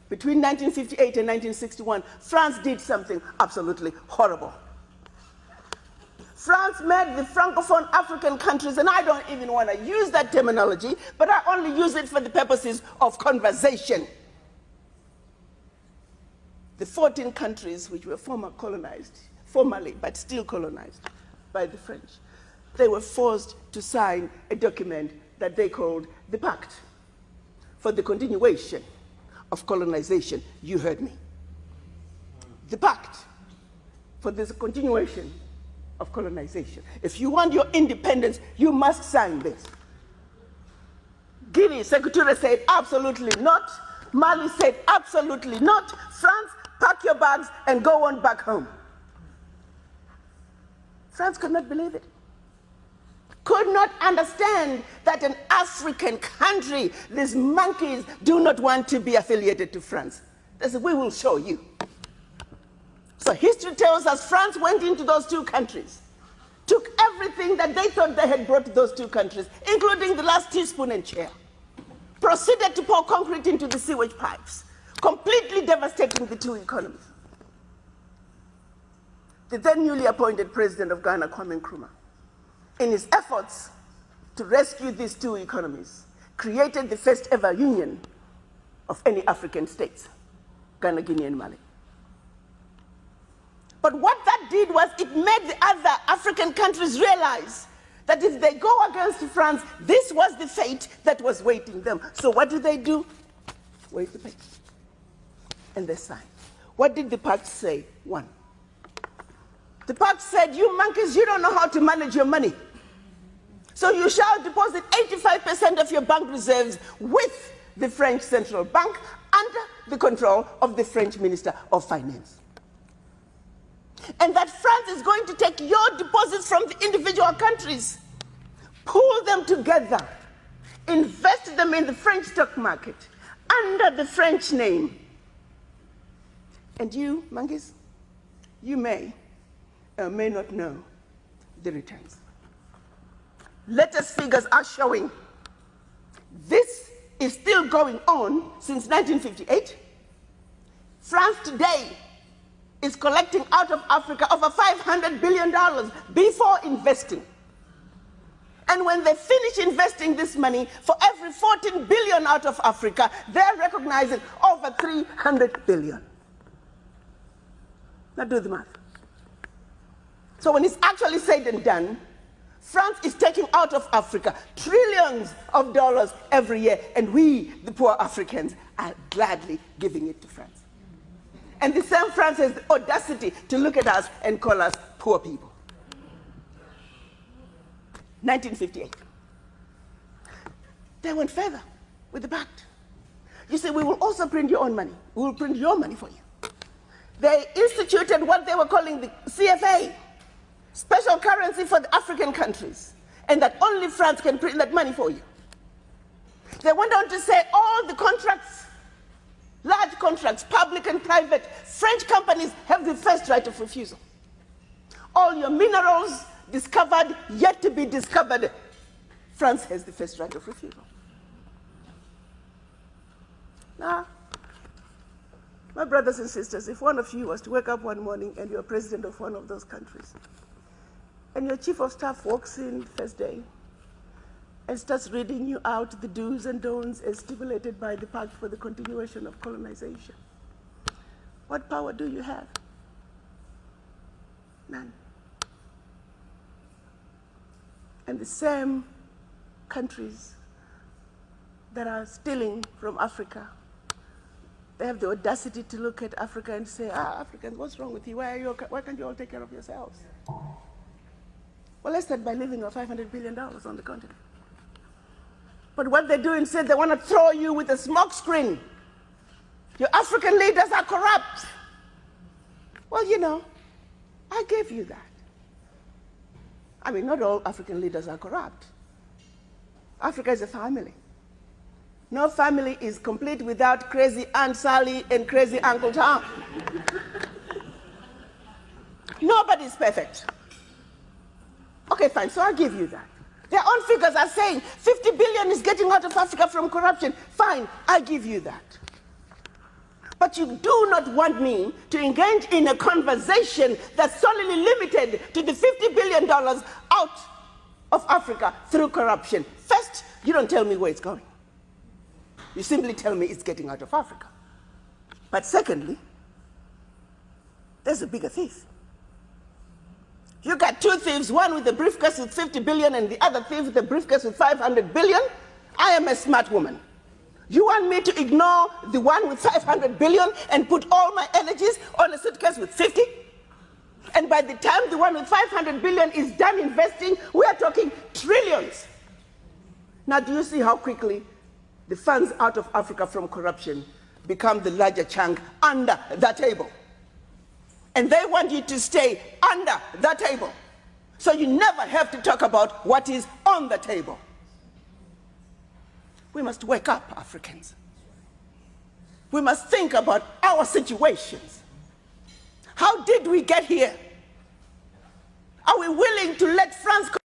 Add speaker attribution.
Speaker 1: between 1958 and 1961, France did something absolutely horrible. France made the Francophone African countries, and I don't even want to use that terminology, but I only use it for the purposes of conversation. The 14 countries which were formally, but still colonized by the French, they were forced to sign a document that they called the Pact for the Continuation of Colonization. You heard me. The Pact for the Continuation of Colonization. If you want your independence, you must sign this. Guinea, Secretary said absolutely not. Mali said absolutely not. France, pack your bags and go on back home. France could not believe it. Could not understand that an African country, these monkeys, do not want to be affiliated to France. They said, we will show you. So history tells us France went into those two countries, took everything that they thought they had brought to those two countries, including the last teaspoon and chair, proceeded to pour concrete into the sewage pipes, completely devastating the two economies. The then newly appointed president of Ghana, Kwame Nkrumah, in his efforts to rescue these two economies, created the first ever union of any African states, Ghana, Guinea, and Mali. But what that did was it made the other African countries realize that if they go against France, this was the fate that was waiting them. So what do? Wave the paper. And they signed. What did the Pact say? One. The Pact said, you monkeys, you don't know how to manage your money. So you shall deposit 85% of your bank reserves with the French Central Bank under the control of the French Minister of Finance. And that France is going to take your deposits from the individual countries, pool them together, invest them in the French stock market under the French name. And you, monkeys, you may or may not know the returns. Latest figures are showing this is still going on since 1958. France today is collecting out of Africa over $500 billion before investing. And when they finish investing this money, for every 14 billion out of Africa, they're recognizing over 300 billion. Now do the math. So when it's actually said and done, France is taking out of Africa trillions of dollars every year, and we, the poor Africans, are gladly giving it to France. And the same France has the audacity to look at us and call us poor people. 1958. They went further with the Pact. You see, we will also print your own money. We will print your money for you. They instituted what they were calling the CFA, special currency for the African countries, and that only France can print that money for you. They went on to say all the contracts, large contracts, public and private, French companies have the first right of refusal. All your minerals discovered, yet to be discovered, France has the first right of refusal. Now, my brothers and sisters, if one of you was to wake up one morning and you're president of one of those countries, and your chief of staff walks in the first day and starts reading you out the do's and don'ts as stipulated by the Pact for the Continuation of Colonization, what power do you have? None. And the same countries that are stealing from Africa, they have the audacity to look at Africa and say, Africans, what's wrong with you? Why can't you all take care of yourselves? Well, let's start by leaving our $500 billion on the continent. But what they do instead, they want to throw you with a smoke screen. Your African leaders are corrupt. Well, you know, I gave you that. I mean, not all African leaders are corrupt. Africa is a family. No family is complete without crazy Aunt Sally and crazy Uncle Tom. Nobody's perfect. Okay, fine, so I'll give you that. Their own figures are saying 50 billion is getting out of Africa from corruption. Fine, I'll give you that. But you do not want me to engage in a conversation that's solely limited to the $50 billion out of Africa through corruption. First, you don't tell me where it's going. You simply tell me it's getting out of Africa. But secondly, there's a bigger thief. You got two thieves, one with a briefcase with 50 billion and the other thief with a briefcase with 500 billion. I am a smart woman. You want me to ignore the one with 500 billion and put all my energies on a suitcase with 50? And by the time the one with 500 billion is done investing, we are talking trillions. Now, do you see how quickly the funds out of Africa from corruption become the larger chunk under the table? And they want you to stay under the table. So you never have to talk about what is on the table. We must wake up, Africans. We must think about our situations. How did we get here? Are we willing to let France